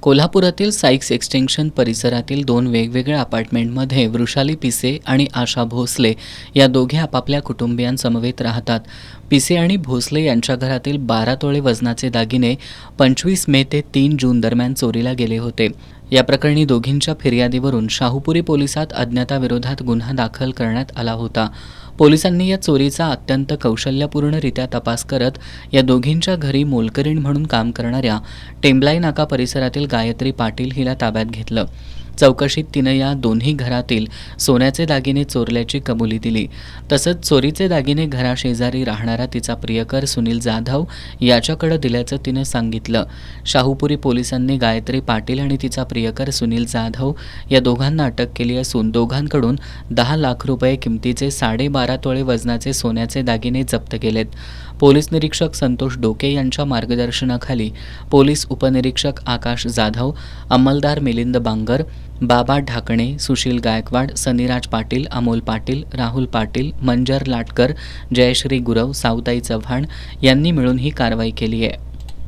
कोल्हापुरातील Sykes extension परिसरातील दोन वेगवेगळ्या अपार्टमेंटमध्ये वृषाली पिसे आणि आशा भोसले या दोघे आपापल्या कुटुंबियांसमवेत राहतात. पिसे आणि भोसले यांच्या घरातील 12 तोळे वजनाचे दागिने 25 मे ते 3 जून दरम्यान चोरीला गेले होते. या प्रकरणी दोघींच्या फिर्यादीवरून शाहूपुरी पोलिसात अज्ञाताविरोधात गुन्हा दाखल करण्यात आला होता. पोलिसांनी या चोरीचा अत्यंत कौशल्यपूर्णरित्या तपास करत या दोघींच्या घरी मोलकरीण म्हणून काम करणाऱ्या टेंबलाई नाका परिसरातील गायत्री पाटील हिला ताब्यात घेतलं. चौकशीत तिनं या दोन्ही घरातील सोन्याचे दागिने चोरल्याची कबुली दिली. तसंच चोरीचे दागिने घराशेजारी राहणारा तिचा प्रियकर सुनील जाधव याच्याकडे दिल्याचं तिनं सांगितलं. शाहूपुरी पोलिसांनी गायत्री पाटील आणि तिचा प्रियकर सुनील जाधव या दोघांना अटक केली असून दोघांकडून 10 लाख रुपये किमतीचे 12.5 तोळे वजनाचे सोन्याचे दागिने जप्त केलेत. पोलीस निरीक्षक संतोष डोके यांच्या मार्गदर्शनाखाली पोलीस उपनिरीक्षक आकाश जाधव, अंमलदार मिलिंद बांगर, बाबा ढाकणे, सुशील गायकवाड, सनीराज पाटील, अमोल पाटील, राहुल पाटील, मंजर लाटकर, जयश्री गुरव, साऊताई चव्हाण यांनी मिळून ही कारवाई केली आहे.